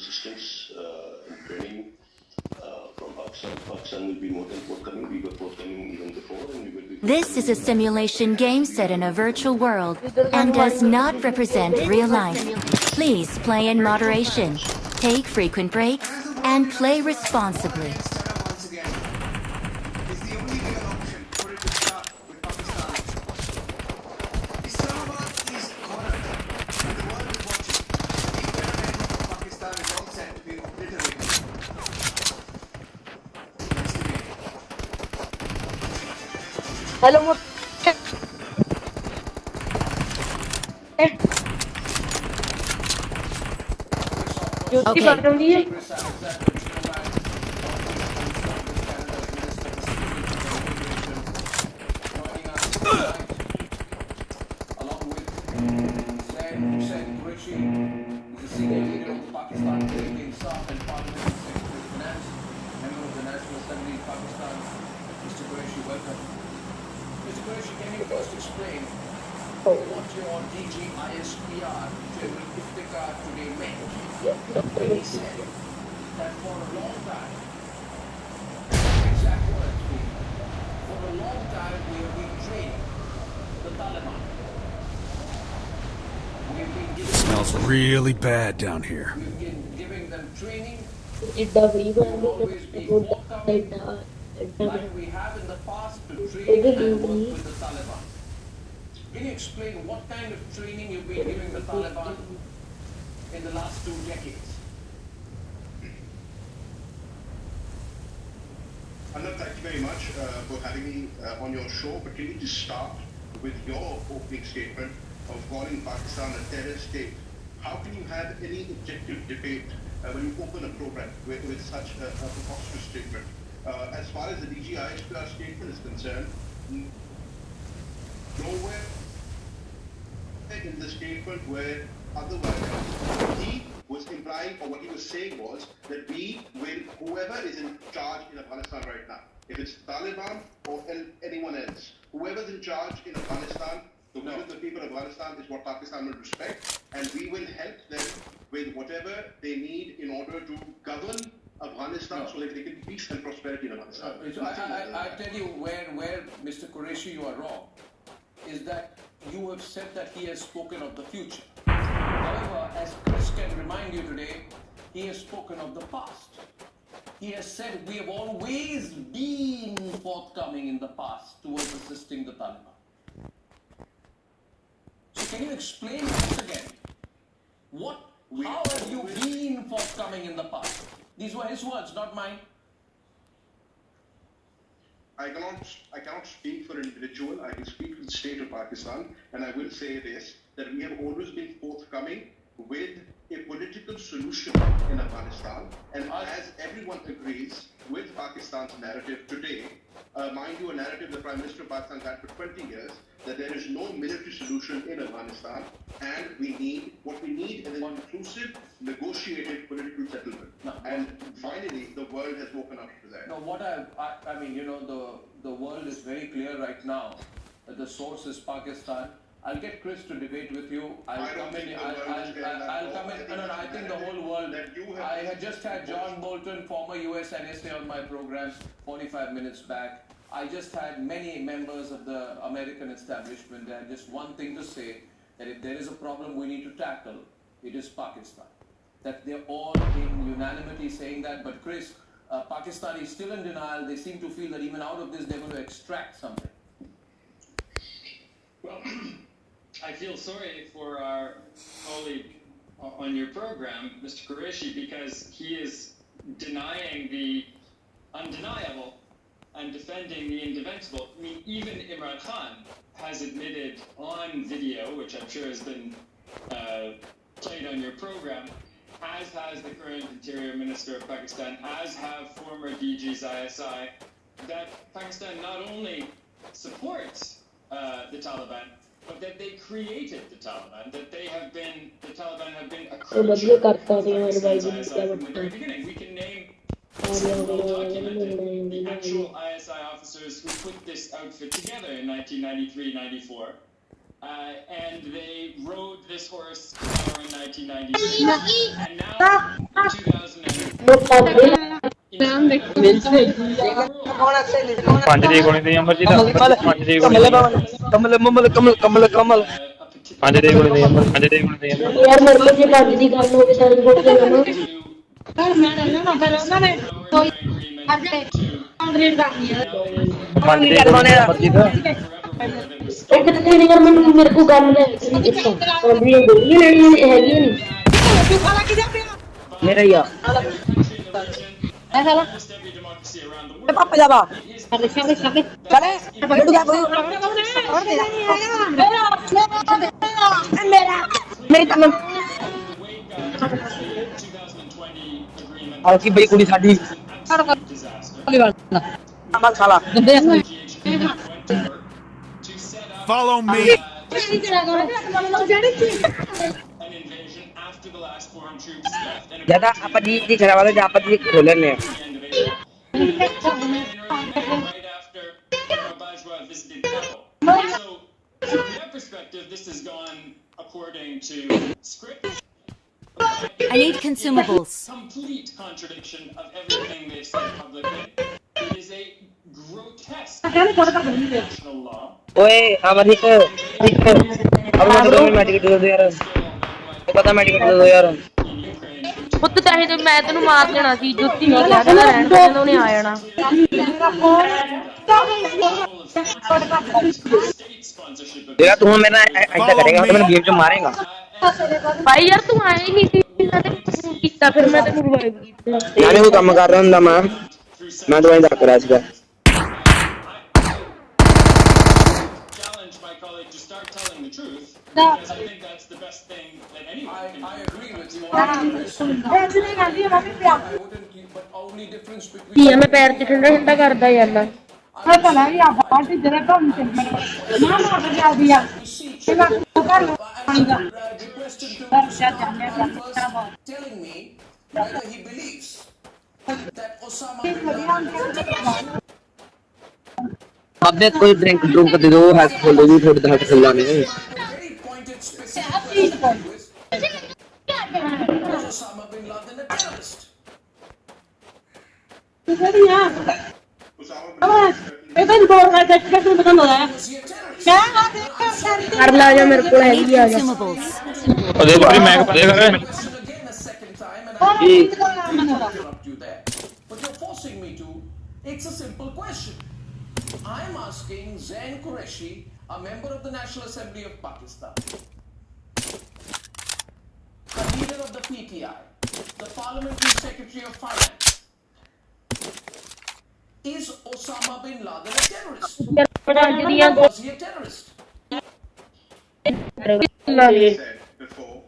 assistance and training from Pakistan. Pakistan will be more than forthcoming. We were forthcoming even before, and we will be. This is a simulation game set in a virtual world and does not represent real life. Please play in moderation, take frequent breaks, and play responsibly. Hello, Okay. Mr. Qureshi, can you first explain what your DGISPR General Iftikhar today meant? When he said that for a long time, exact words being, for a long time we have been training the Taliban. We have been giving Smells really bad down here. We've been giving them training. it does even We've always been forthcoming like we have in the past to train and work with the Taliban. Can you explain what kind of training you've been giving the Taliban in the last 2 decades? Anand, thank you very much for having me on your show. But can you just start with your opening statement of calling Pakistan a terrorist state? How can you have any objective debate when you open a program with such a preposterous statement? As far as the DGISPR statement is concerned, nowhere in the statement where otherwise he was implying, or what he was saying was that we will, whoever is in charge in Afghanistan right now, if it's Taliban or anyone else, whoever's in charge in Afghanistan, the will of the people of Afghanistan is what Pakistan will respect, and we will help them with whatever they need in order to govern Afghanistan so that they can peace and prosperity in Afghanistan. I tell you where Mr. Qureshi, you are wrong, is that you have said that he has spoken of the future. However, as Chris can remind you today, he has spoken of the past. He has said we have always been forthcoming in the past towards assisting the Taliban. So can you explain once again, how have you been forthcoming in the past? These were his words, not mine. I cannot speak for an individual. I can speak for the state of Pakistan, and I will say this, that we have always been forthcoming with a political solution in Afghanistan, and as everyone agrees with Pakistan's narrative today, mind you, a narrative the Prime Minister of Pakistan had for 20 years, that there is no military solution in Afghanistan, and what we need is an inclusive, negotiated political settlement. No. And finally, the world has woken up to that. No, I mean, you know, the world is very clear right now that the source is Pakistan. I'll get Chris to debate with you. I'll come in. No, I think the whole world. I had just had John Bolton, former US NSA, on my program 45 minutes back. I just had many members of the American establishment, and just one thing to say, that if there is a problem we need to tackle, it is Pakistan. That they're all in unanimity saying that, but Chris, Pakistan is still in denial. They seem to feel that even out of this they're going to extract something. Well, I feel sorry for our colleague on your program, Mr. Qureshi, because he is denying the undeniable and defending the indefensible. I mean, even Imran Khan has admitted on video, which I'm sure has been played on your program, as has the current Interior Minister of Pakistan, as have former DGs ISI, that Pakistan not only supports the Taliban, but that they created the Taliban, that the Taliban have been a crucial part of Pakistan's ISI from the very beginning. We can name well-documented the actual ISI officers who put this outfit together in 1993-94. And they rode this horse to power in 1993. And now ਪੰਜ ਦੇ ਗੋਲੀ ਦੇ ਅੰਬਰ ਜੀ ਦਾ ਪੰਜ ਦੇ ਗੋਲੀ ਦੇ ਪੰਜ ਦੇ ਗੋਲੀ ਦੇ ਅੰਬਰ ਪੰਜ ਦੇ ਗੋਲੀ ਦੇ ਅੰਬਰ यार मेरे को ये बात दी गल हो गई सारी फोटो ले लो ਪੰਜ ਦੇ ਗੋਲੀ ਦੇ ਅੰਬਰ ਜੀ ਦਾ एक नहीं यार मेरे को गल ले और ये गोली लेनी है नहीं मेरा यार ऐसा पापा जावा चले चले बैठ जा मेरा मेरी तमन और की बड़ी कुड़ी साडी अमल साला Follow me. ज्यादा आप जी खराब वाले आप जी खोले ने I need consumables. Complete contradiction of everything they've said publicly. It is a grotesque national law. ओए हमारी तो अब मैं मेडिकेट दे दो यार पता मेडिकेट दे दो यार ਪੁੱਤ ਚਾਹੇ ਤੇ ਮੈਂ ਤੈਨੂੰ ਮਾਰ ਦੇਣਾ ਸੀ ਜੁੱਤੀ ਨਹੀਂ ਕਹਿ ਦੇਣਾ ਰਹਿਣ ਦੇ ਜਦੋਂ ਉਹਨੇ ਆ ਜਾਣਾ यार तू मेरा ऐसा करेगा तो मैं गेम से मारेगा भाई यार तू आया ही नहीं ਕੀਤਾ ਫਿਰ ਮੈਂ ਤੈਨੂੰ ਰਿਵਾਈਵ ਕੀਤਾ यार वो काम कर रहा हूं मैं तो वहीं जा कर रहा था Challenge my colleague to start telling the truth because I think that's the best thing that anyone can do. I agree with you on that. But only difference between ਕੀ ਆ ਮੈਂ ਪੈਰ 'ਚ ਠੰਡਾ ਠੰਡਾ ਕਰਦਾ ਜਾਂਦਾ telling me whether he believes that Osama bin Laden अब कोई ड्रिंक ड्रूक दे दो हैक खोल दो थोड़ी देर खुला नहीं very pointed specific question was Osama bin Laden a terrorist? Was he a terrorist? ਕਰ ਲਾ ਜਾ ਮੇਰੇ ਕੋਲ ਹੈਗੀ ਆ ਜਾ Consumables. ਉਹਦੇ ਕੋਈ ਮੈਂ ਪਤਾ ਕਰ Again a second time and I interrupt you there. But you're forcing me to. It's a simple question. I'm asking Zain Qureshi, a member of the National Assembly of Pakistan, the leader of the PTI, the Parliamentary Secretary of Finance, is Osama bin Laden a terrorist? Was he a terrorist? said before,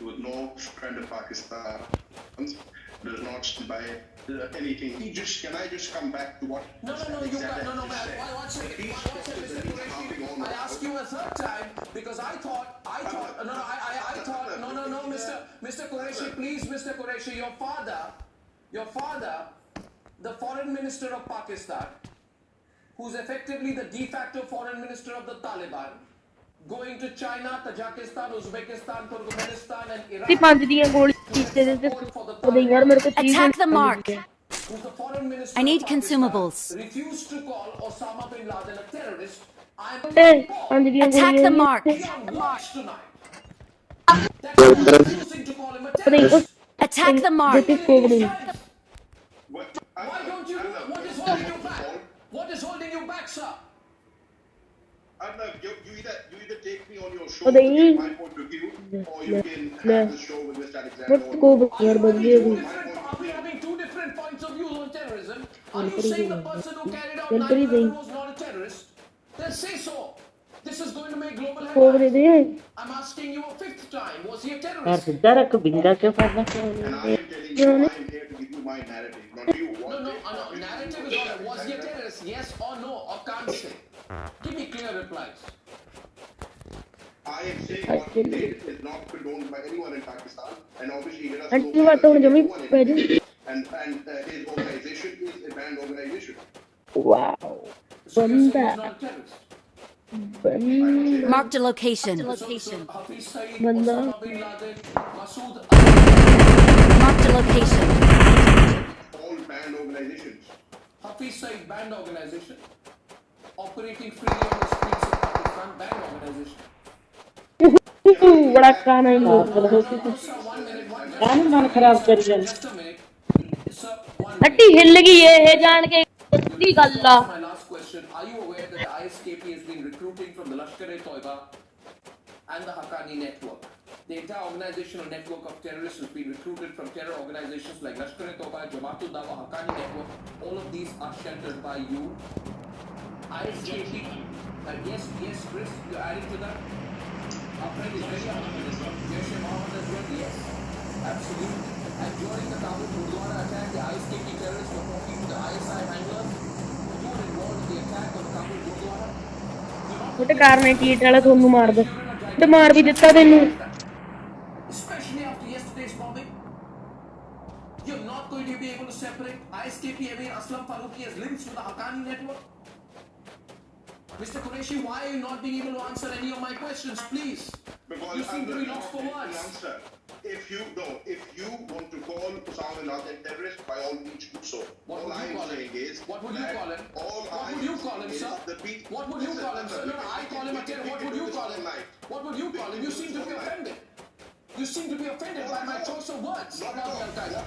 with no friend of Pakistan, does not stand by anything. Can I just come back to what? No, you can't. No, man. One second, Mr. Qureshi. I asked you a third time because I thought, no, Mr. Qureshi, please, Mr. Qureshi, your father, the Foreign Minister of Pakistan, who's effectively the de facto Foreign Minister of the Taliban, going to China, Tajikistan, Uzbekistan, Turkmenistan, and Iran. ਪੰਜ ਦੀਆਂ ਗੋਲੀਆਂ ਉਹਦੇ ਯਾਰ ਮੇਰੇ ਕੋਲ ਚੀਜ਼ Attack the mark. Who's the Foreign Minister I need of Pakistan, consumables. refused to call Osama bin Laden a terrorist. I'm ਪੰਜ ਦੀਆਂ Attack the ਗੋਲੀਆਂ mark. on watch tonight. That's refusing to call him a terrorist. Attack the mark. Why don't you do it? What is holding you back? What is holding you back, sir? You either take me on your show Oh, to get my point of view, or you can have the show with Mr. Alexander. Are we having two different points of view on terrorism? Are you saying the person who carried out 9/11 was not a terrorist? Then say so. This is going to make global headlines. I'm asking you a fifth time. Was he a terrorist? And I am telling you, I am here to give you my narrative, not you. No. Narrative is all. Was he a terrorist? Yes or no? Or can't say. Give me clear replies. I am saying what he did is not condoned by anyone in Pakistan, and obviously he does Auntie, what don't you mean? and his organization is a banned organization. Wow. So you're saying he's not a terrorist? Marked a location. Hafiz Saeed, Banda. Osama bin Laden, Masood Marked a location. All banned organizations. Hafiz Saeed banned organization operating freely on the streets of Pakistan, banned organization. बड़ा कानून No, sir, 1 minute, कानून मान खराब कर दिया just a minute. Sir, 1 हट्टी minute. हिल गई है जान के की गल्ला That's my last question. Are you aware that the ISKP has been recruiting from the Lashkar-e-Toiba and the Haqqani network? The entire organizational network of terrorists has been recruited from terror organizations like Lashkar-e-Toiba, Jamaatul Dawa, Haqqani network. All of these are sheltered by you. ISKP. Yes, Chris, you're adding to that? Our friend is very Jaish-e-Mohammed as well, yes. Absolutely. And during the Kabul Gurdwara attack, the ISKP terrorists were talking to the ISI handlers. You were involved in the attack on the Kabul Gurdwara. ਉਹਦੇ ਕਾਰਨ ਟੀਟ ਵਾਲਾ ਤੁਹਾਨੂੰ ਮਾਰ ਦੋ ਤੇ ਮਾਰ ਵੀ ਦਿੱਤਾ ਤੈਨੂੰ Especially after yesterday's bombing. You're not going to be able to separate ISKP Amir Aslam Faruqi as links with the Haqqani network. Mr. Qureshi, why are you not being able to answer any of my questions, please? Because You seem to be lost for the words. answer. If you want to call Osama bin Laden terrorist, by all means do so. What would you call him? What would you call him? What would you call him, sir? What would you call him, sir? No, I call him a terrorist. What would you call him? What would you call him? You seem to be offended. You seem to be offended by my choice of words about the Al-Qaeda.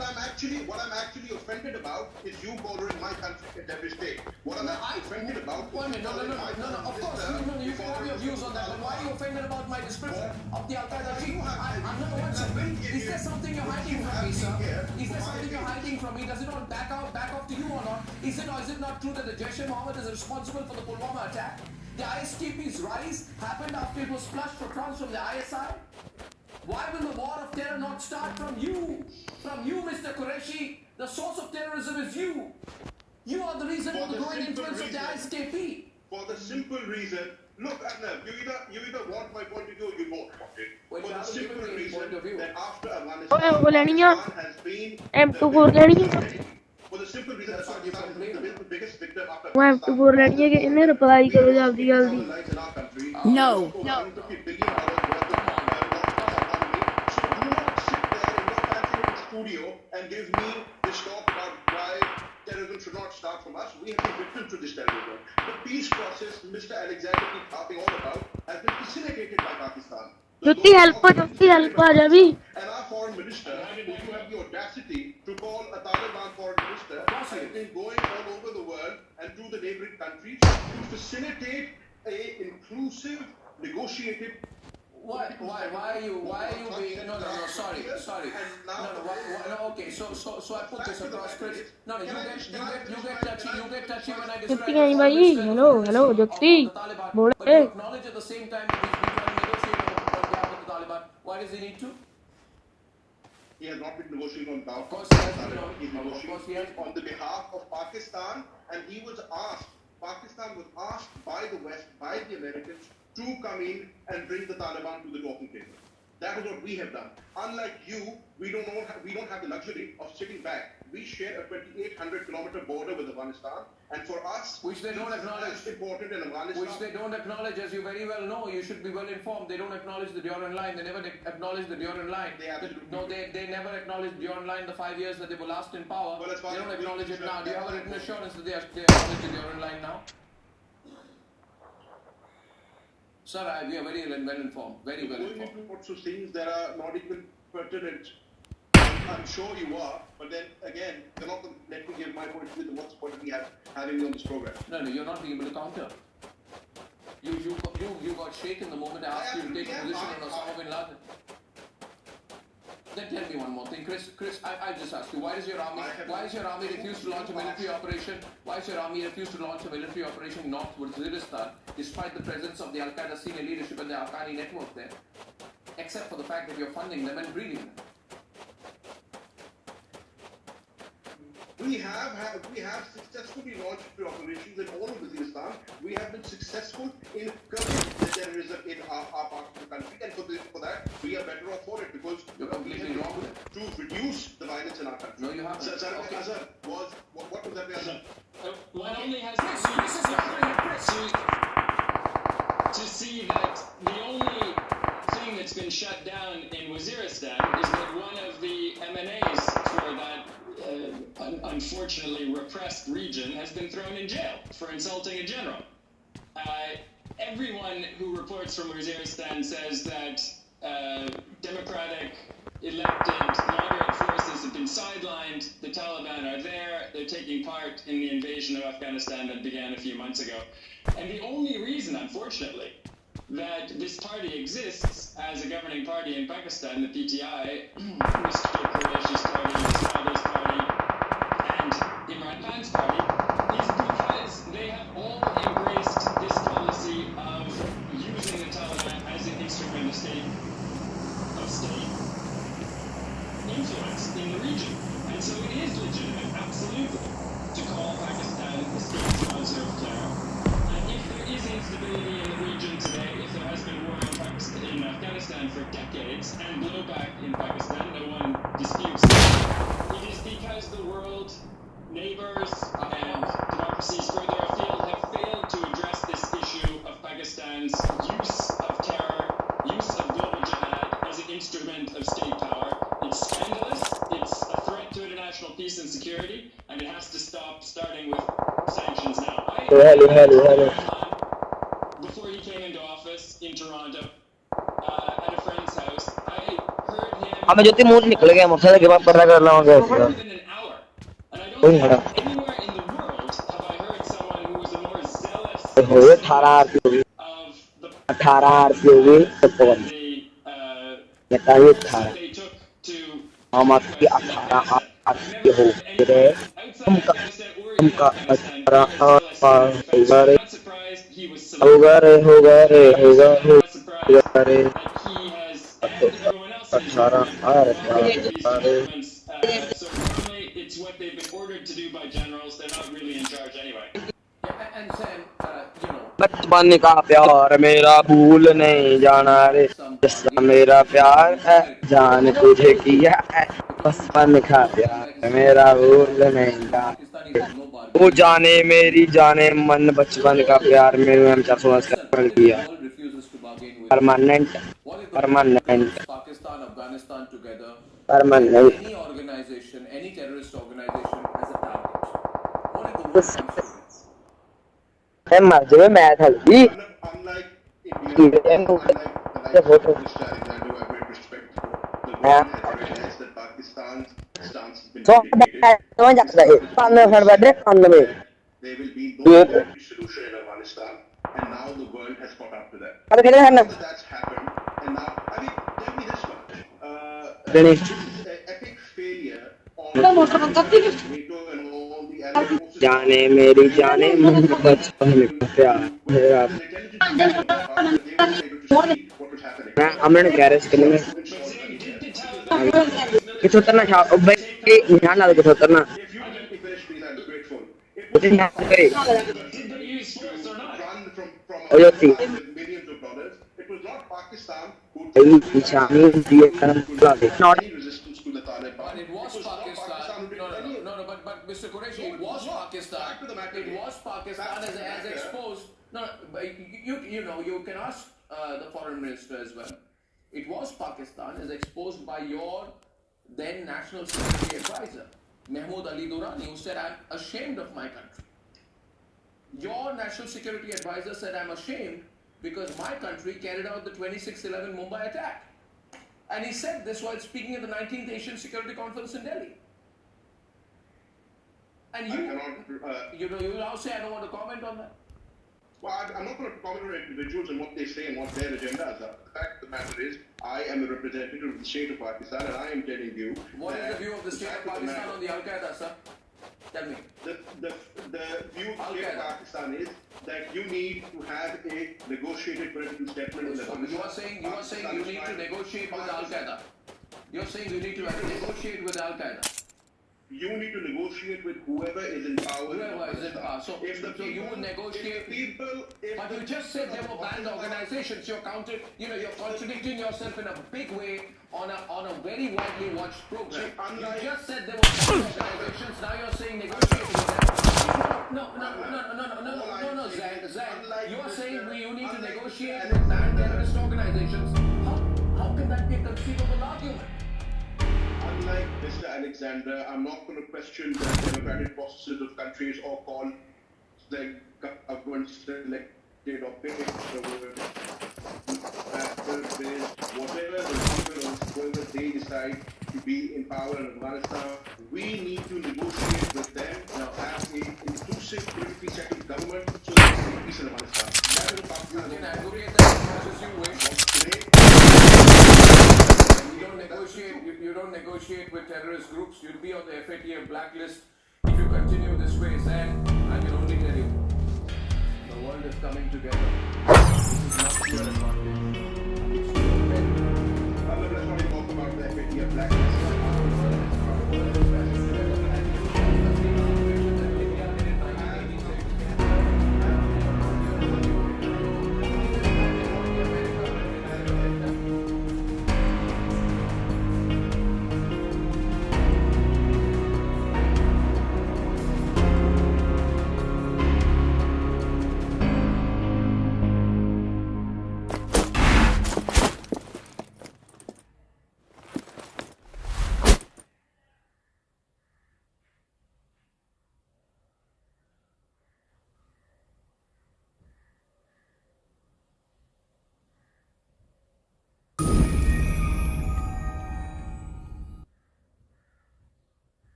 What I'm actually offended about is you calling my country a terrorist state. What I'm offended about Wait a minute, no. Of course, you can have your views on that, but why are you offended about my description of the Al-Qaida regime? Is there something you're hiding from me, sir? Is there something you're hiding from me? Does it not back off to you or not? Is it not true that the Jaish-e-Mohammed is responsible for the Pulwama attack? The ISKP's rise happened after it was flushed for crumbs from the ISI? Why will the war of terror not start from you? From you, Mr. Qureshi. The source of terrorism is you. You are the reason for the growing influence of the ISKP. For the simple reason, look, Adnan, you either want my point of view or you won't want it. Well, For you the have a simple different reason point of view. that after Oh, Afghanistan, वो लेनी है Pakistan has been M24 लेनी है for the simple reason that Pakistan has been the biggest victim after वो M24 लेनी है कि इन्हें रिप्लाई करो जल्दी जल्दी No. Studio and give me this talk about why terrorism should not start from us. We have been victims to this terrorism. The peace process Mr. Alexander keeps talking all about has been facilitated by Pakistan. जुत्ती help आ जा भी And our foreign minister, who you have the audacity to call a Taliban foreign minister, has been going all over the world and to the neighboring countries to facilitate a inclusive, negotiated. Why are you being no sorry okay so I put this across Chris. No you get touchy when I describe जुत्ती आई भाई hello जुत्ती but बोले you acknowledge at the same time that he's been trying to negotiate on behalf of the Taliban. Why does he need to? He has not been negotiating on behalf Of course he has been. He's negotiating on the behalf of Pakistan, and Pakistan was asked by the West, by the Americans, to come in and bring the Taliban to the talking table. That is what we have done. Unlike you, we don't have the luxury of sitting back. We share a 2,800-kilometer border with Afghanistan, and for us, which they don't acknowledge. That's important in Afghanistan. Which they don't acknowledge, as you very well know. You should be well informed. They don't acknowledge the Durand line. They never acknowledge the Durand line. They never acknowledged the Durand line the 5 years that they were last in power. Well, they don't acknowledge it now. Do you have a written assurance that they acknowledge the Durand line now? Sir, we are very well informed. Very well informed. Going into lots of things that are not even pertinent. I'm sure you are, but then again, you're not going to let me give my point of view. What's the point of me having me on this program? No, you're not being able to counter. You got shaken the moment I asked you to take a position on Osama bin Laden. Then tell me one more thing, Chris. I'll just ask you, why does your army refuse to launch a military operation? Why does your army refuse to launch a military operation north Waziristan, despite the presence of the Al-Qaeda senior leadership and the Haqqani network there, except for the fact that you're funding them and breeding them? We have successfully launched operations in all of Waziristan. We have been successful in curbing the terrorism in our part of the country, and for that we are better off for it because you're completely wrong with it. To reduce the violence in our country. No, you haven't. Azhar was what was that? Not only has Chris, this is not Chris. to it's been shut down in Waziristan is that one of the MNAs for that unfortunately repressed region has been thrown in jail for insulting a general. Everyone who reports from Waziristan says that democratic elected moderate forces have been sidelined. The Taliban are there. They're taking part in the invasion of Afghanistan that began a few months ago. And the only reason, unfortunately, that this party exists as a governing party in Pakistan, the PTI, Mr. Qureshi's party, Mr. Sadi's party, and Imran Khan's party, is because they have all embraced this policy of using the Taliban as an instrument of state influence in the region. And so it is legitimate, absolutely, to call Pakistan the state sponsor of terror. And if there is instability in the region today, if there has been war in Afghanistan for decades and blowback in Pakistan, no one disputes that, it is because the world, neighbors, and democracies further afield have failed to address this issue of Pakistan's use of terror, use of global jihad as an instrument of state power. It's scandalous, it's a threat to international peace and security, and it has to stop, starting with sanctions now. Hello. Before he came into office in Toronto, at a friend's house, I heard him हमें जो ती mood निकल गया मुझसे के बाद पता कर लाऊंगा for more than an hour. And I don't think anywhere in the world have I heard someone who was a more zealous होए 18 RPO of the 18 RPO तो बताइए 18 they took to हम आपकी 18 RPO हो गए हमका 18 not surprised he was selected. होगा रे Not surprised that he has and everyone else in his government so normally it's what they've been ordered to do by generals. They're not really in charge anyway. Yeah, and Sam, you know, बचपन का प्यार मेरा भूल नहीं जाना रे जिसका मेरा प्यार है जान तुझे किया है बचपन का प्यार मेरा भूल नहीं जाना वो जाने मेरी जाने मन बचपन का प्यार मेरे हम 400 कर दिया permanent Pakistan, Afghanistan together, permanent any organization, any terrorist organization as a target. What if the war comes to it? है मर जावे मैं थलगी Unlike India, unlike the likes of Mr. Alexander, who I have great respect for, the world has realized that Pakistan's stance has been तो vindicated. मैं जाता है पांच फरवरी 95 There will be no military solution in Afghanistan, and now the world has caught up to that. अरे खेले Now करना that that's happened, and now, I mean, tell me this much. Denny. This is an epic failure on NATO and all the allied forces. जाने मेरी जाने मन बचपन का प्यार मेरा मैं अमन गैरेज के लिए किस उतरना शाह भाई यहाँ ना किस उतरना If you let me finish, please, I'm grateful. It उतनी यहाँ पे Did they use force or not? run from Oh, yeah, see. millions of dollars. It was not Pakistan who यही निशानी दिए करम बुला they not any resistance to the Taliban. But it was not Pakistan. who did any of No, but Mr. Qureshi, it was Pakistan. Back to the matter. It was Pakistan Back to the as matter. exposed. No, but you know, you can ask the foreign minister as well. It was Pakistan as exposed by your then national security advisor, Mahmoud Ali Durrani, who said, "I'm ashamed of my country." Your national security advisor said, "I'm ashamed because my country carried out the 26/11 Mumbai attack." And he said this while speaking at the 19th Asian Security Conference in Delhi. And I cannot, you know, you now say, "I don't want to comment on that." well, I'm not going to comment on individuals and what they say and what their agendas are. The fact of the matter is, I am a representative of the state of Pakistan, and I am telling you. What is that the view of the state of fact Pakistan matter- on the Al-Qaeda, sir? Tell me. The view of the state of Pakistan is that you need to have a negotiated political settlement with So Afghanistan. you are saying you need to negotiate with Al-Qaeda. You're saying you need to negotiate with Al-Qaeda. You need to negotiate with whoever is in power. Whoever is in power. So you would negotiate. But you just said they were banned organizations. You're contradicting yourself in a big way on a very widely watched program. You just said they were banned organizations. Now you're saying negotiate with them. No, Zach. You are saying you need to negotiate with banned terrorist organizations. Alexander. I'm not going to question the democratic processes of countries or call the governments elected or picked. Whatever the people or whoever they decide to be in power in Afghanistan, we need to negotiate with them as an inclusive, politically settled government so that we can peace in Afghanistan. That is You Pakistan. can advocate that as much as you wish. You don't negotiate with terrorist groups. You'll be on the FATF blacklist if you continue this way, Zan. I can only tell you, the world is coming together. This is not your advantage. Let's not even talk about the FATF blacklist.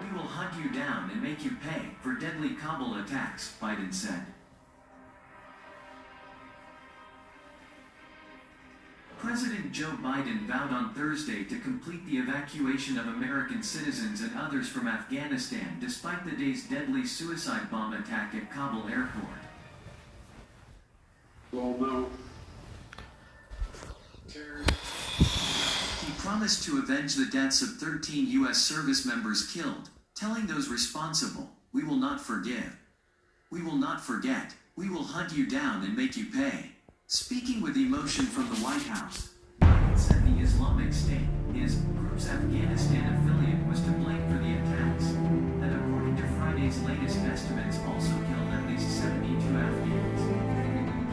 We will hunt you down and make you pay for deadly Kabul attacks, Biden said. President Joe Biden vowed on Thursday to complete the evacuation of American citizens and others from Afghanistan despite the day's deadly suicide bomb attack at Kabul airport. Although He promised to avenge the deaths of 13 U.S. service members killed, telling those responsible, "We will not forgive. We will not forget. We will hunt you down and make you pay." Speaking with emotion from the White House, Biden said the Islamic State, his group's Afghanistan affiliate, was to blame for the attacks, that according to Friday's latest estimates also killed at least 72 Afghans.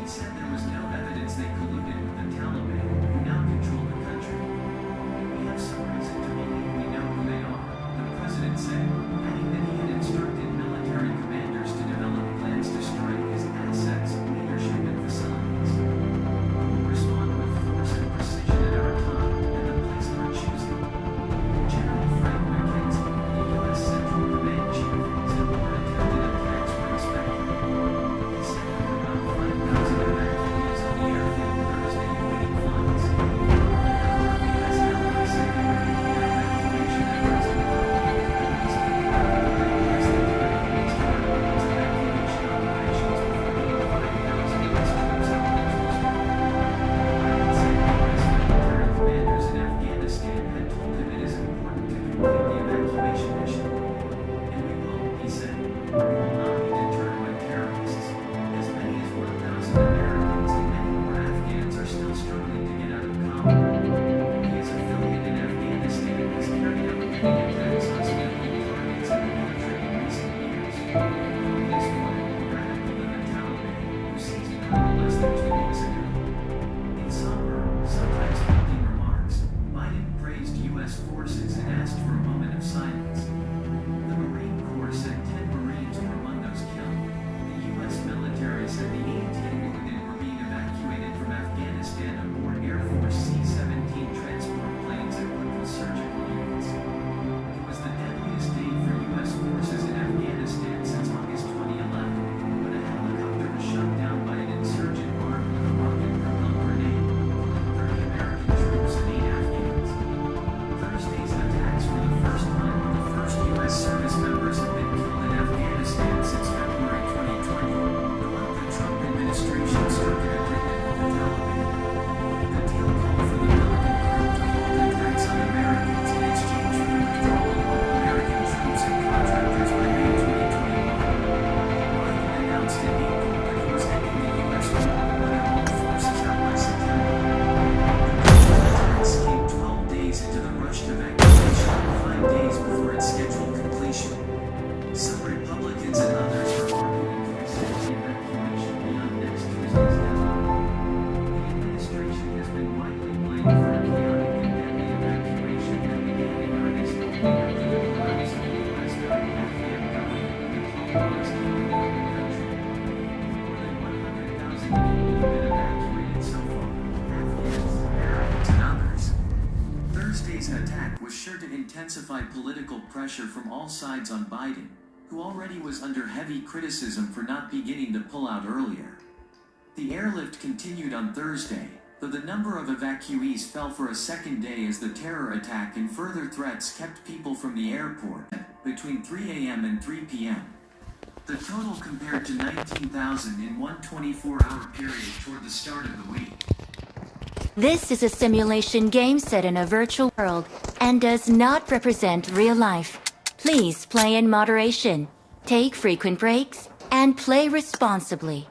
He said there was no evidence they colluded with the Taliban, who now control the country. "We have some reason to believe we know who they are," the president said, adding that he had instructed military commanders to develop plans to strike his assets, leadership, and facilities. "We will respond with force and precision at our time and the place of our choosing." General Frank McKenzie, the U.S. Central Command chief, said more attempted attacks were Thursday's attack was sure to intensify political pressure from all sides on Biden, who already was under heavy criticism for not beginning to pull out earlier. The airlift continued on Thursday, though the number of evacuees fell for a second day as the terror attack and further threats kept people from the airport between 3 a.m. and 3 p.m. The total compared to 19,000 in one 24-hour period toward the start of the week. This is a simulation game set in a virtual world and does not represent real life. Please play in moderation, take frequent breaks, and play responsibly.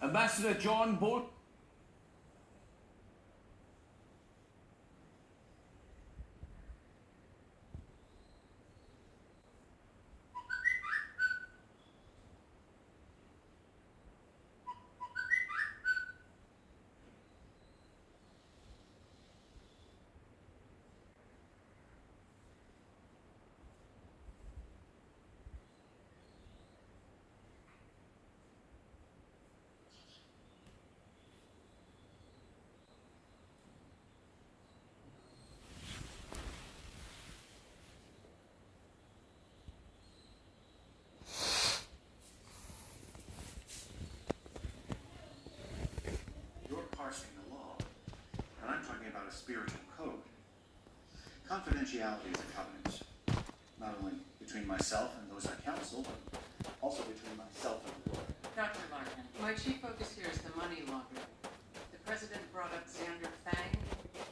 Ambassador John Bolton. Spiritual code. Confidentiality is a covenant, not only between myself and those I counsel, but also between myself and the Lord. Dr. Larkin, my chief focus here is the money laundering. The president brought up Xander Fang,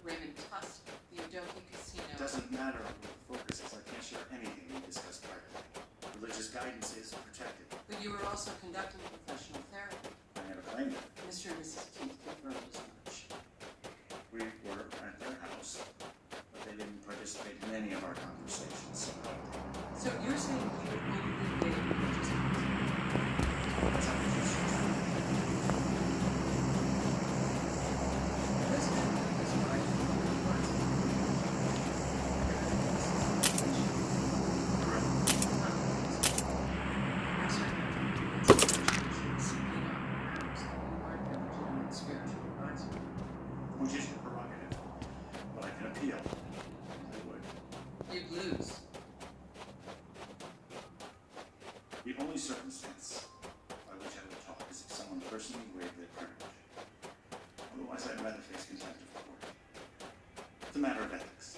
Raymond Tusk, the Adobe Casino. It doesn't matter where the focus is. I can't share anything we discuss privately. Religious guidance is protected. But you were also conducting professional therapy. I never claimed it. Mr. and Mrs. Keith confirmed as much. We were at their house, but they didn't participate in any of our conversations. So you're saying you would only gave religious counsel? That's how it is. President is right. Which is your prerogative. But I can appeal. I would. You'd lose. The only circumstance by which I would talk is if someone personally waived their privilege. Otherwise, I'd rather face contempt of court. It's a matter of ethics.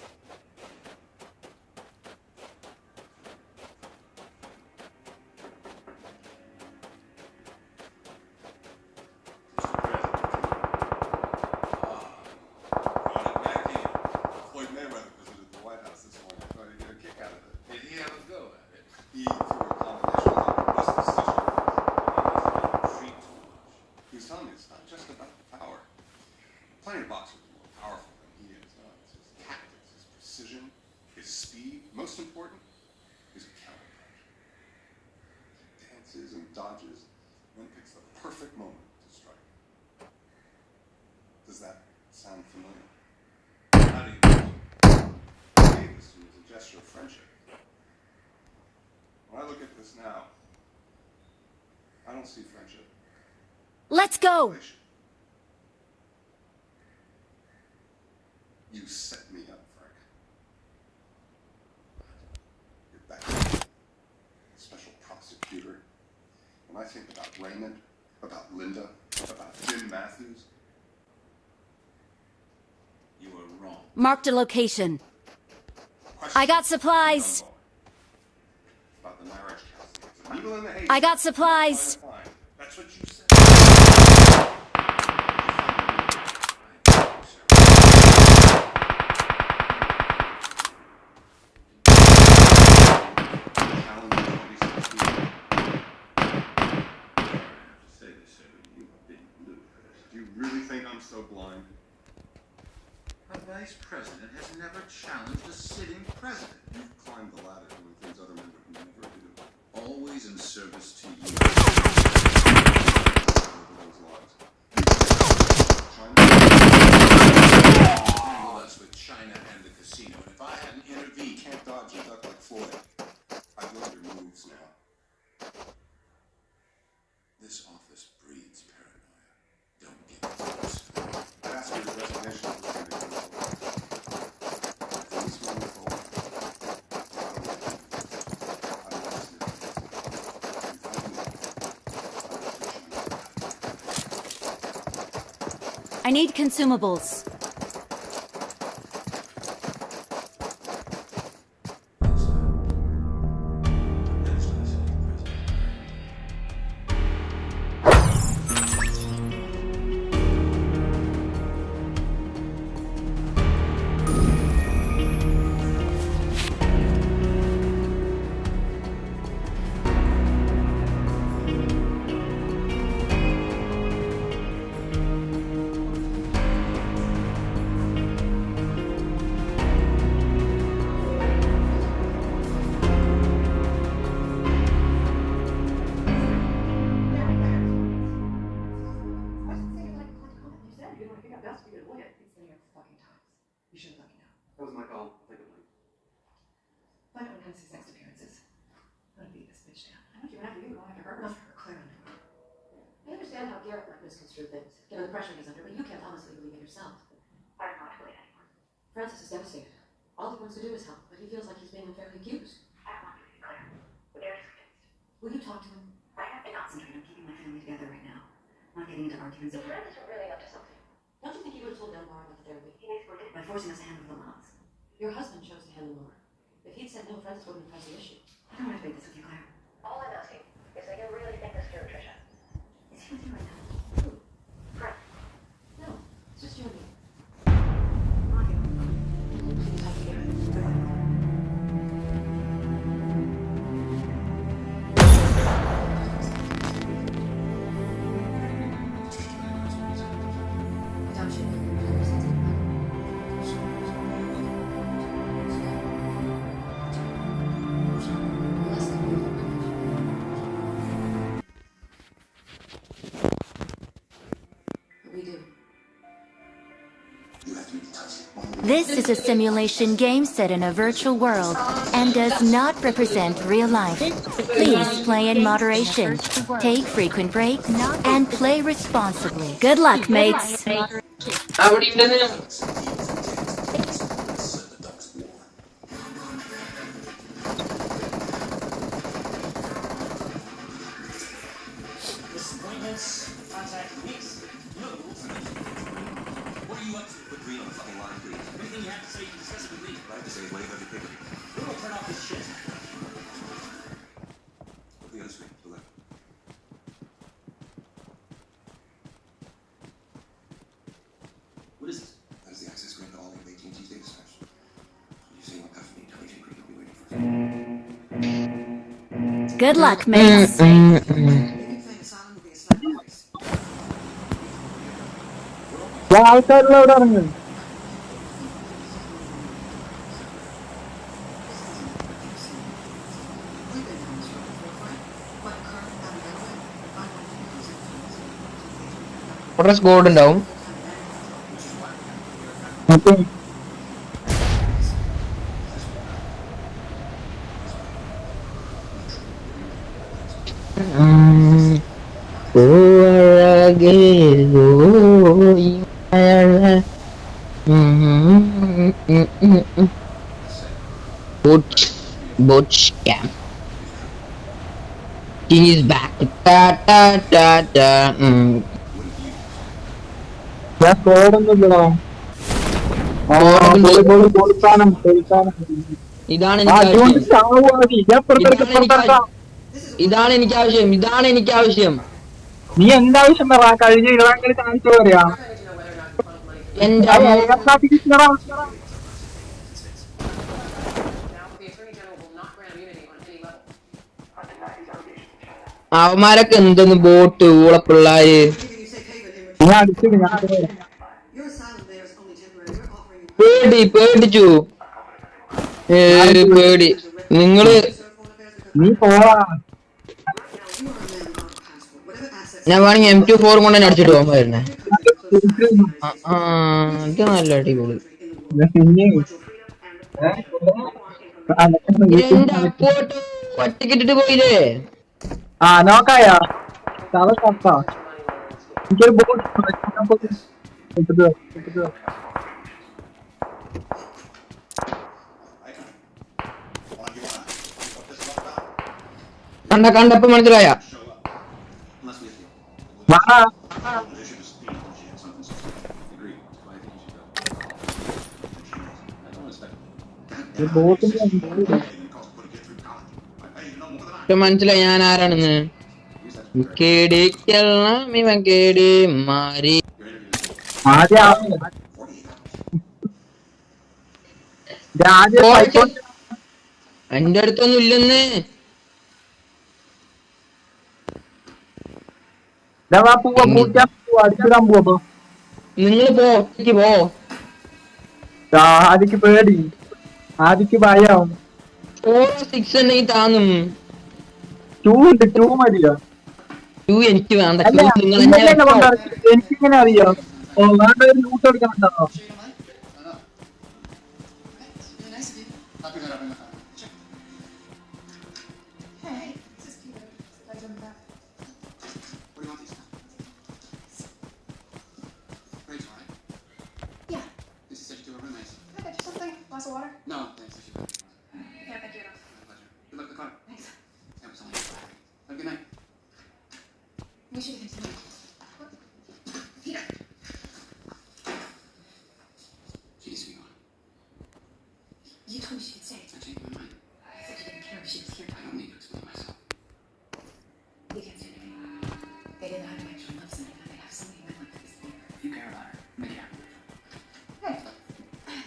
Plenty of boxers are more powerful than he is. It's his tactics, his precision, his speed. Most important, his counterpunch. He dances and dodges, and then picks the perfect moment to strike. Does that sound familiar? How do you know? I gave this to you as a gesture of friendship. When I look at this now, I don't see friendship. Let's go! You set me up, Frank. You're back. Special prosecutor. When I think about Raymond, about Linda, about Jim Matthews, You are wrong. Marked a location. I got supplies. about the marriage counselors. People in the Hague. I got supplies. That's what you said. Do you really think I'm so blind? A vice president has never challenged a sitting president. You've climbed the ladder doing things other men would never do. Always in service to you. Over those lives. Tangled us with China and the casino, and if I hadn't intervened, You can't dodge a duck like Floyd. I've learned your moves now. this office breeds paranoia. Don't give it to us. I'd ask for your resignation. If this were your fault, I don't listen to it. If I knew, I need consumables. Given the pressure he's under, but you can't honestly believe it yourself. I'm not to blame anyone. Francis is devastated. All he wants to do is help, but he feels like he's being unfairly accused. I want to be clear. They're just convinced. Will you talk to him? I have to concentrate on keeping my family together right now. Not getting into arguments over it. Francis were really up to something. Don't you think he would have told Delmar about the therapy? He basically did. By forcing us to handle the loans. Your husband chose to handle more. If he'd said no, Francis wouldn't have pressed the issue. I don't want to debate this with you, Claire. All I'm asking is that you really think this through, Tricia. with you right now? Who? Fred. No, it's just you and me. Monica. Please, I can't. Goodbye. This is a simulation game set in a virtual world and does not represent real life. Please play in moderation, take frequent breaks, and play responsibly. Good luck, mates. Disappointments, contact weeks, no. What are you up to? Put green on the fucking line, please. Anything you have to say, you can discuss it with me. What I have to say is wave every paper. Who will turn off this shit? Look the other screen, to the left. What is this? That is the access screen to all of AT&T's data centers. You say you want coffee, intelligent green will be waiting for you. Good luck, mates. ആൾക്കാരുള്ള എവിടെ ഇറങ്ങും? Gold ഉണ്ടാവും. Boot scam. He's back. Da da da da. ഞാൻ കോടൊന്നുമില്ലടാ. ഇതാണ് എനിക്ക് ആവശ്യം. നീ എന്താവശ്യം പറ? കഴിഞ്ഞ ഇളവാങ്കളി കാണിച്ചു പറയാ. അവന്മാരൊക്കെ എന്തെന്ന് ബോട്ട് ഊളപ്പിള്ളാര് പേടിച്ചു. പേടി നിങ്ങള്. ഞാൻ വേണമെങ്കിൽ M24 കൊണ്ട് തന്നെ അടിച്ചിട്ട് പോകാൻ വരുന്നേ. ഇത് നല്ല അടിപൊളി. ഒറ്റക്കിട്ടിട്ട് പോയില്ലേ? നോക്കായ എനിക്കൊരു ബോട്ട് കണ്ടപ്പോ മനസ്സിലായ മനസ്സിലായി ഞാൻ ആരാണെന്ന്. ഇവൻ കേടി മാറി. എന്റെ അടുത്തൊന്നും ഇല്ലെന്ന്. നിങ്ങള് പോ. ആദിക്ക് പേടി, ആദിക്ക് ഭയം. 4-6 ഉണ്ടെങ്കിൽ താങ്ങും. 2 ഉണ്ട്. 2 മതിയോ? 2 എനിക്ക് വേണ്ട. എനിക്കിങ്ങനെ അറിയാം. വേണ്ട ഒരു loot എടുക്കണുണ്ടോ? Glass of water? No, thanks. Yeah, thank you. Good luck with the car. Thanks. Yeah, we'll sell you. Have a good night. We should get him tonight. Peter. She needs to be gone. You told me she could stay. I changed my mind. I said you didn't care if she was here. I don't need to explain myself. You can't say anything. They didn't hide him, actually.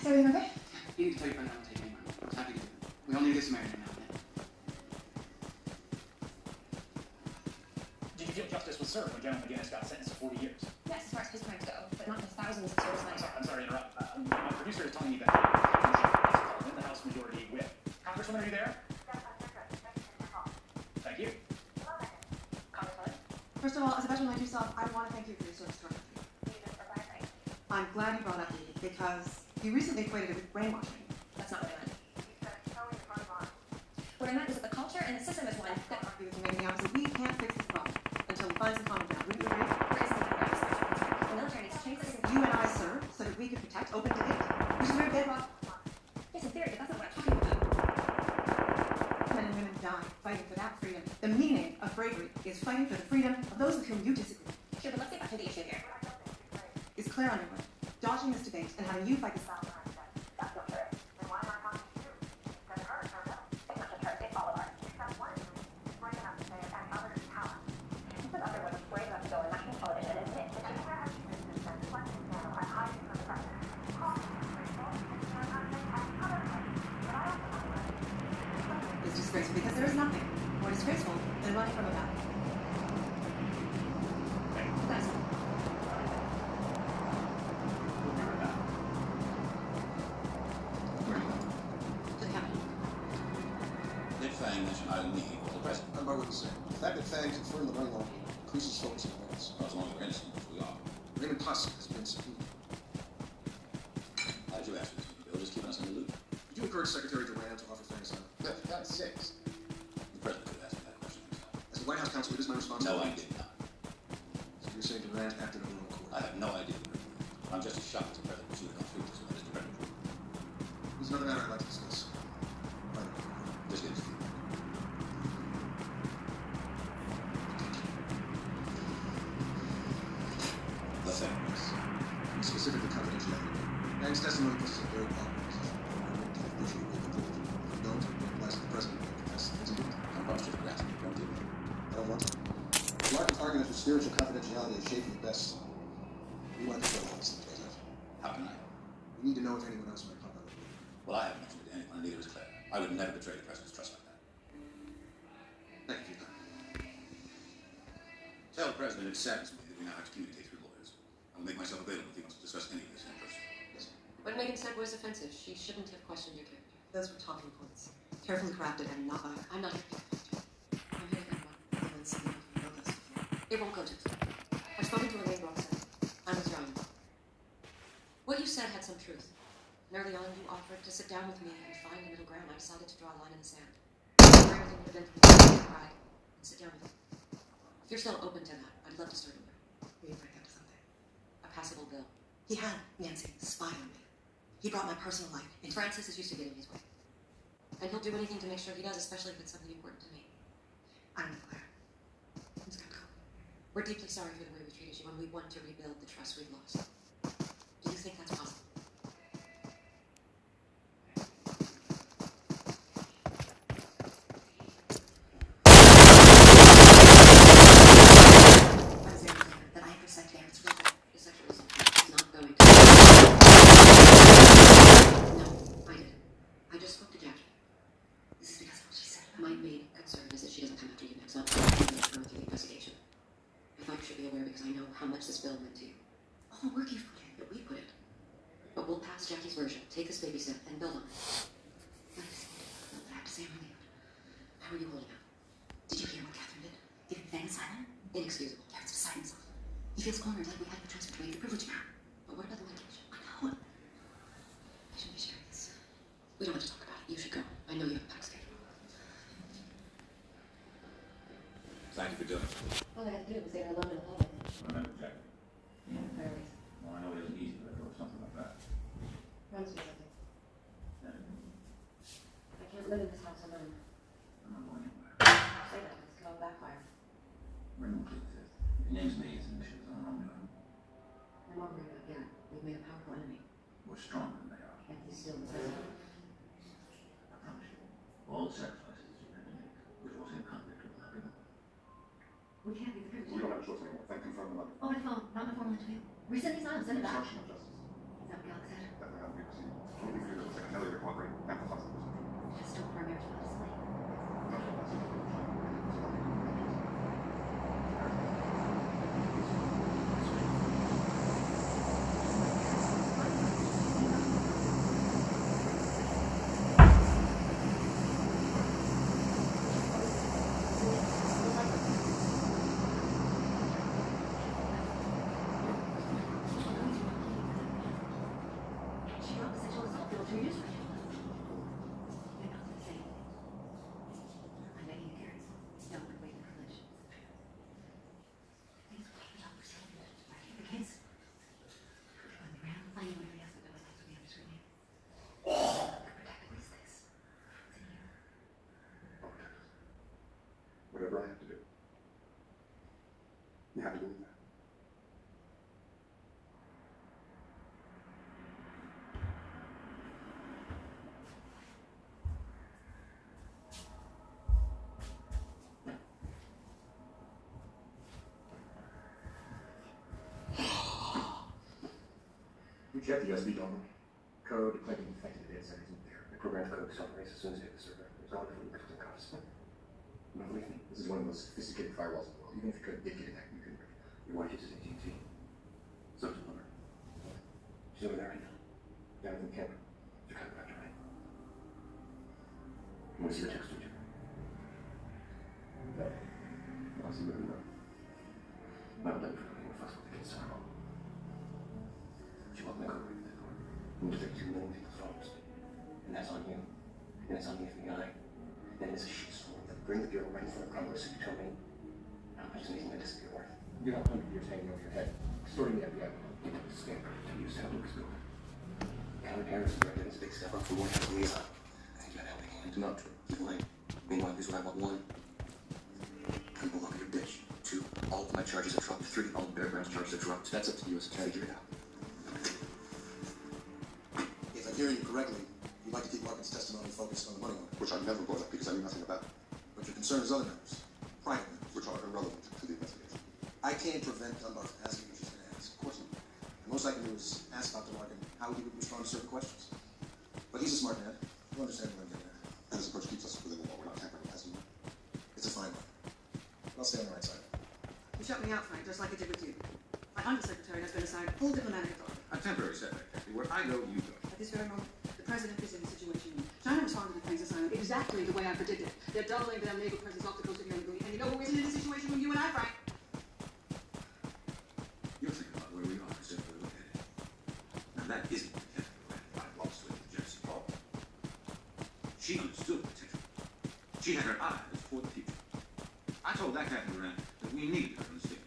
Is everything okay? You can tell your friend I don't take any money. I was happy to do it. We all need to get some air now and then. Do you feel justice was served when General McGinnis got sentenced to 40 years? Yes, as far as his crimes go, but not the thousands of service lives. I'm sorry to interrupt. My producer is telling me that is in the House Majority Whip. Congresswoman, are you there? Thank you. Congresswoman? First of all, as a veteran like yourself, I want to thank you for your service to our country. I'm glad you brought up Lee because you recently equated it with brainwashing. That's not what I meant. What I meant was that the culture and the system is one that argue with you making the opposite. We can't fix this problem until we find some common ground. Wouldn't you agree? the military needs to change the system. You and I served so that we could protect open debate, which is where bedrock. Yes, in theory, but that's not what I'm talking about. Men and women die fighting for that freedom. The meaning of bravery is fighting for the freedom of those with whom you disagree. Sure, but let's get back to the issue here. Is Claire Underwood dodging this debate and having you fight this battle? That's not true. Then why am I talking to you? Because her, it's not just her, it's all of us. Except one of you is brave enough to say it and others power. She said Underwood was brave enough to go on national television and admit that she had actually been this and deflecting scandal and hiding from the president. It's disgraceful because there is nothing more disgraceful than running from a battle. That's Fang mentioned I need for the president. I'm about what you say. The fact that Fang confirmed the money laundering increases focus on events. Well, as long as we're innocent, which we are. Raymond Tusk has been subpoenaed. How did you ask for this, Bill? Just keeping us in the loop. Did you encourage Secretary Durand to offer Fang asylum? For God's sakes. The president could have asked me that question himself. As the White House counsel, it is my responsibility. No, I did not. So you're saying Durand acted on her own accord? I have no idea. I'm just as shocked as the president should have gone through this with Mr. President. There's another matter I'd like to discuss. Just get his feedback. The things. Specifically confidentiality. Fang's testimony puts us in a very awkward position. I won't give official report. If you don't, it applies to the president. That's the reason. I'm about to grasp it. Don't do it. I don't want to. The largest argument for spiritual confidentiality is shaping the best. You want to control all these things, President. How can I? We need to know if anyone else might pop out. Well, I haven't mentioned it to anyone, and neither has Claire. I would never betray the president's trust like that. Thank you. Tell the president it saddens me that we now have to communicate through lawyers. I will make myself available if he wants to discuss any of this in person. Yes. What Megan said was offensive. She shouldn't have questioned your character. Those were talking points. Carefully crafted and not by. I'm not here to defend you. I'm here to defend one. Everyone's seen it. You know this before. It won't go too far. I've spoken to Elaine Roxanne. I'm withdrawing. What you said had some truth. And early on, you offered to sit down with me and find a middle ground. I decided to draw a line in the sand. Where everything would have been for me to cry and sit down with you. If you're still open to that, I'd love to start over. We can break up to something. A passable bill. He had, Nancy, spy on me. He brought my personal life into Francis is used to getting his way. And he'll do anything to make sure he does, especially if it's something important to me. I'm with Claire. I'm just gonna go. We're deeply sorry for the way we treated you, and we want to rebuild the trust we've lost. Do you think that's possible? That I have said there, it's real. The sexual assault is not going to. No, I didn't. I just spoke to Jackie. This is because of what she said. My main concern is that she doesn't come after you next month. Going through the investigation. I thought you should be aware because I know how much this bill meant to you. All the work you've put in. That we put in. But we'll pass Jackie's version, take this baby step, and build on it. I have to say I'm relieved. How are you holding up? Did you hear what Catherine did? Giving Fang asylum? Inexcusable. That's beside himself. He feels cornered like we had the choice between the privilege now. But what about the linkage? I know. I shouldn't be sharing this. We don't have to talk about it. You should go. I know you have a packed schedule. Thank you for doing it. All I had to do was say I love it in the hallway. Remember, Jack. Priorities. Well, I know it isn't easy, but or something like that. Promise me something. I can't live in this house alone. I'm not going anywhere. Say that, it's going to backfire. Bring him to exist. If he names me, his initials are on him. I'm not worried about Garrett. We've made a powerful enemy. We're stronger than they are. And he's still the president. I promise you. All the sacrifices you had to make, which was in conflict with our people. We can't be the privilege. We don't have a choice anymore. Thank you for the money. Oh, my phone. Not my phone, interview. Resend these items. Send it back. Obstruction of justice. Is that what Alex said? That will have to be received. It looks like a failure to cooperate. Amplifies the perception. Just don't burn your child asleep. She wrote the sexual assault bill 2 years ago. You're not gonna say anything. I'm begging you, Karen. Don't wait the privilege. Please watch the top percent. The kids. On the ground, finding whatever else that has to be under scrutiny. Protect at least this. It's in here. I'll protect us. Whatever I have to do. You have to believe that. We checked the USB dongle. Code claiming infected data set isn't there. I programmed the code to self-erase as soon as it hit the server. There's no way to cryptic codes. You don't believe me? This is one of the most sophisticated firewalls in the world. Even if you could did get in there, you couldn't break it. Your wife uses AT&T. So does Mother. She's over there right now. Down in the camera. They're coming back to right. You want to see the text, don't you? No. I'll see what we know. Not let me for cooking a fuss with the kids' firewall. She won't make over that door. You just take 2 million people's phones. And that's on you. And it's on the FBI. And it's a shitstorm that bring the Bureau right in front of Congress if you tell me how much is anything that disappear worth. You got 100 years hanging over your head. Extorting the FBI. You know, the scam to use to help Lucas build it. Counter terrorism directed is a big step up from one house liaison. I think you're helping him. Not true. Keep lying. Meanwhile, here's what I want. 1. I'm no longer your bitch. 2. All of my charges are dropped. 3. All the Battlegrounds charges are dropped. That's up to you as a figure it out. If I'm hearing you correctly, you'd like to keep Larkin's testimony focused on the money laundering. Which I've never brought up because I knew nothing about it. But your concern is other matters. Private matters. Which are irrelevant to the investigation. I can't prevent Dunbar from asking what she's going to ask. Of course not. The most I can do is ask Dr. Larkin how he would respond to certain questions. But he's a smart man. He'll understand what I'm getting at. And this approach keeps us within the law. We're not tampering with testimony. It's a fine line. I'll stay on the right side. You shut me out, Frank, just like it did with you. My undersecretary has been assigned full diplomatic authority. A temporary setback, Kathy. Where I go, you go. At this very moment, the president is in a situation. China responded to Frank's assignment exactly the way I predicted. They're doubling their naval presence off the coast of Yemen. And you know who isn't in a situation when you and I, Frank? You're thinking about where we are instead of where we're headed. Now that isn't the Kathy I lost with Jesse Paul. She understood potential. She had her eyes for the future. I told that Captain Durant that we needed her in the state.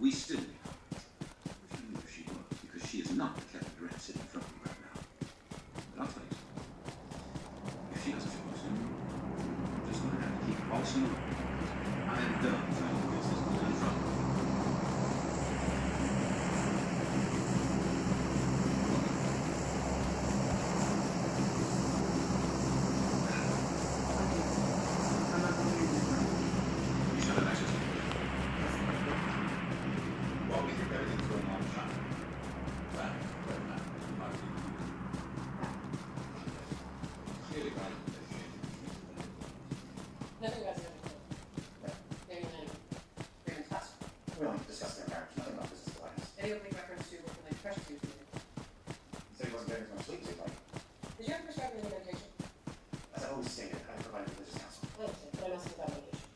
We still need her. If you knew who she was, because she is not the Captain Durant sitting in front of you right now. But I'll tell you something. If she doesn't show up soon, I'm just going to have to keep waltzing around. I am done trying to fix this little trouble. You should have access to it. Well, we think everything's going on fine. Fine, but not hardly. Clearly, right. Nothing about the other. Maybe Raymond Tusk. We don't discuss their marriage, nothing about business alliance. Any opening reference to working like pressure tube. He said he wasn't getting as much sleep as he'd like. Did you ever prescribe any medication? As I always stated, I provide religious counsel. I understand, but I'm asking about medication.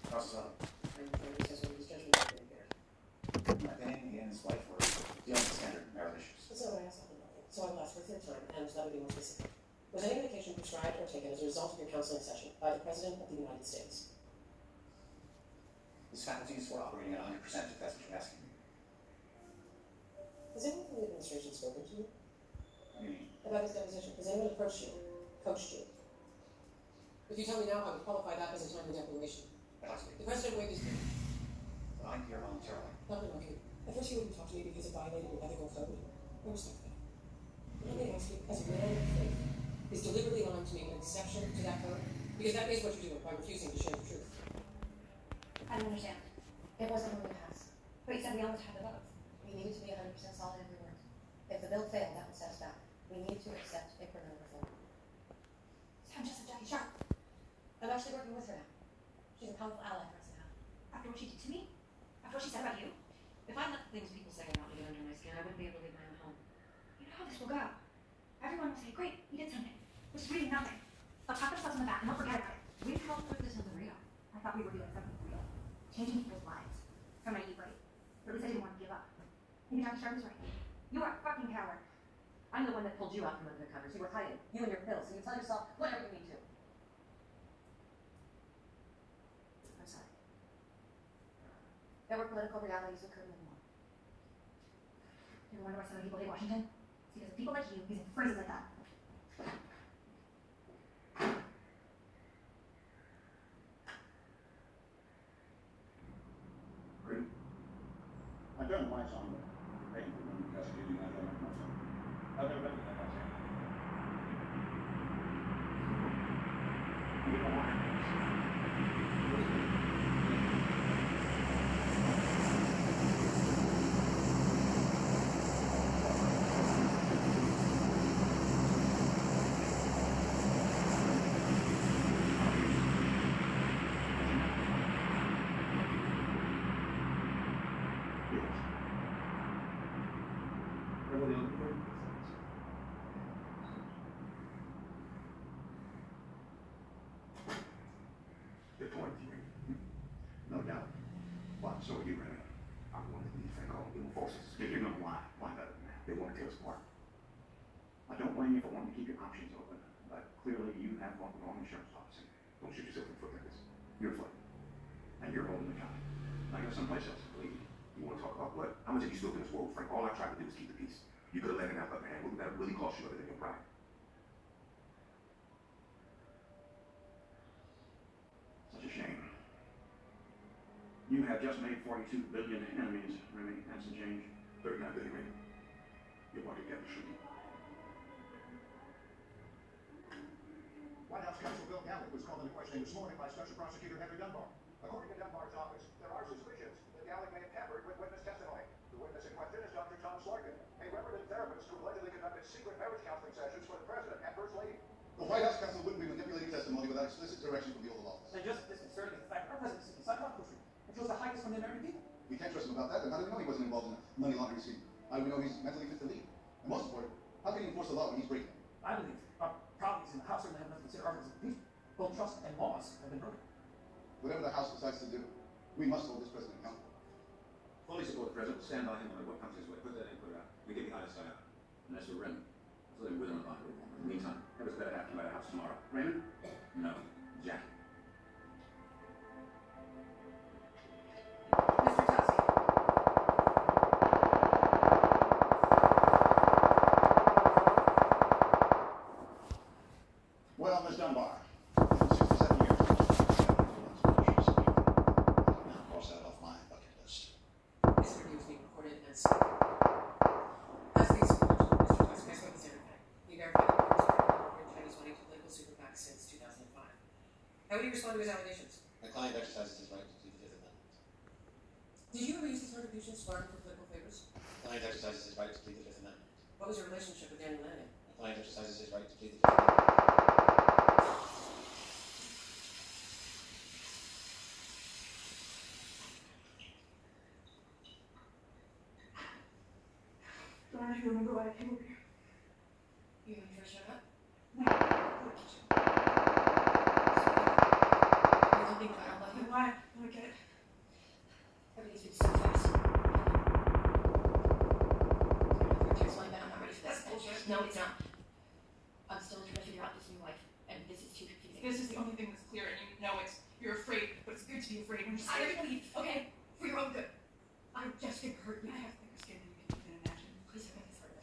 Process on And he says what his judgment is very good. my opinion, he and his wife were dealing with standard marital issues. That's not what I asked about. So I will ask for a third time, and that would be more specific. Was any medication prescribed or taken as a result of your counseling session by the President of the United States? His faculties were operating at 100%, if that's what you're asking me. Has anyone from the administration spoken to you I mean, about his deposition? Has anyone approached you, coached you? If you tell me now, I would qualify that as a timely declaration. I'd like to The President waived his I'm here voluntarily. Dr. Monkey, at first you wouldn't talk to me because it violated your ethical code. I respect that. But let me ask you, as a man of faith, is deliberately lying to me an exception to that code? Because that is what you're doing by refusing to share the truth. I don't understand. It wasn't going to pass. But you said we almost had the votes. We needed to be 100% solid in every word. If the bill failed, that would set us back. We need to accept incremental reform. So I'm just a Jackie Sharp. I'm actually working with her now. She's a powerful ally for us now. After what she did to me? After what she said about you? If I let the things people say about me get under my skin, I wouldn't be able to leave my own home. You know how this will go. Everyone will say, great, he did something. Which is really nothing. They'll pat themselves on the back and they'll forget about it. We've helped put this into real. I thought we were doing something real. Changing people's lives. From my e-brain. Or at least I didn't want to give up. Maybe Dr. Sharp is right. You are a fucking coward. I'm the one that pulled you out from under the covers. You were hiding. You and your pills. So you tell yourself whatever you need to. I'm sorry. There were political realities we couldn't ignore. You ever wonder why so many people hate Washington? It's because of people like you using phrases like that. Great. I've done my song, but paying for them because I didn't have that myself. I've never done that myself. You know why? They're 23. No doubt. Well, so are you, Remy. I'm one of these thing called evil forces. You know why? Why better than that? They want to tear us apart. I don't blame you for wanting to keep your options open, but clearly you have one wrong insurance policy. Don't shoot yourself in the foot like this. You're afraid. And you're holding the county. Now you're someplace else, believe me. You want to talk about blood? How much have you stood in this world, Frank? All I tried to do was keep the peace. You could have let it out of hand. Wouldn't that really cost you other than your pride? Such a shame. You have just made 42 billion enemies, Remy. That's a change. 39 billion, Remy. Your body got to shoot. White House counsel Bill Gallup was called into questioning this morning by Special Prosecutor Henry Dunbar. According to Dunbar's office, there are suspicions that Gallup may have tampered with witness testimony. The witness in question is Dr. Thomas Larkin, a reverend therapist who allegedly conducted secret marriage counseling sessions for the president and first lady. The White House counsel wouldn't be manipulating testimony without explicit direction from the Oval Office. They're just disconcerting the fact our president is in sidewalk country and chose to hide this from the American people. We can't trust him about that, and how do we know he wasn't involved in a money laundering scheme? How do we know he's mentally fit to lead? And most important, how can he enforce the law when he's breaking it? I believe our colleagues in the House certainly have enough to consider articles of impeachment. Both trust and laws have been broken. Whatever the House decides to do, we must hold this president accountable. Fully support the president. We'll stand by him no matter what comes his way. Put that in, put it out. We get behind his side out. And that's your Raymond. Let's let him wither on the line. In the meantime, have us better have him at the house tomorrow. Raymond? No. Jackie. Mr. Tuskey. Well, Ms. Dunbar, 67 years. Now, cross that off my bucket list. This interview is being recorded and saved. As the explanation, Mr. Tuskey, I spoke with Senator. You verified that Congress appropriated Chinese money to political super PACs since 2005. How would you respond to his allegations? My client exercises his right to plead the Fifth Amendment. Did you ever use these contributions to bargain for political favors? My client exercises his right to plead the Fifth Amendment. What was your relationship with Daniel Lanning? My client exercises his right to plead the Fifth Amendment. Don't you remember why I came over here? You want to shut up? No. Go to the kitchen. You don't think I love you? Why? I don't get it. Everything's been so fast. Text like that. I'm not ready for this. That's bullshit. No, it's not. I'm still trying to figure out this new life, and this is too confusing. This is the only thing that's clear, and you know it. You're afraid, but it's good to be afraid when you're I scared. already believe, okay? For your own good. I'm just gonna hurt you. I have thicker skin than you can even imagine. Please don't make this hurt.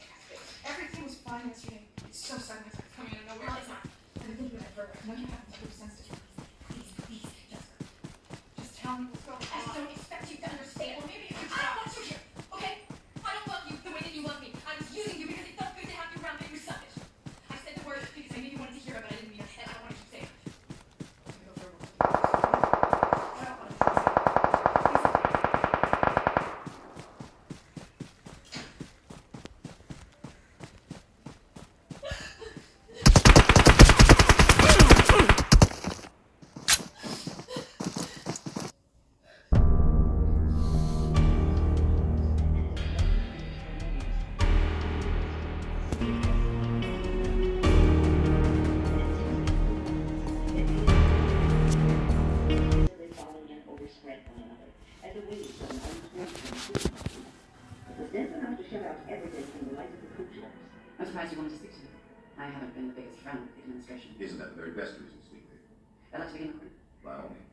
Everything was fine yesterday. It's so sudden. It's like coming out of nowhere. No, it's not. I've been thinking about it forever. No, you haven't. You're sensitive. Please, Jessica. Just tell me what's going I on. don't expect you to understand. Or maybe you can I don't want you here, okay? I don't love you the way that you love me. I was using you because it felt good to have you around, but you're selfish. I said the word because I knew you wanted to hear it, but I didn't mean it, and I don't want you to say it. I'm gonna go for a walk. I don't want to do this. threat one another, as a way from an unsworn food policy. It was then enough to shut out everything from the life of the creatures. I'm surprised you wanted to speak to me. I haven't been the biggest fan of the administration. Isn't that the very best reason to speak to you? I'd like to begin recording. By all means.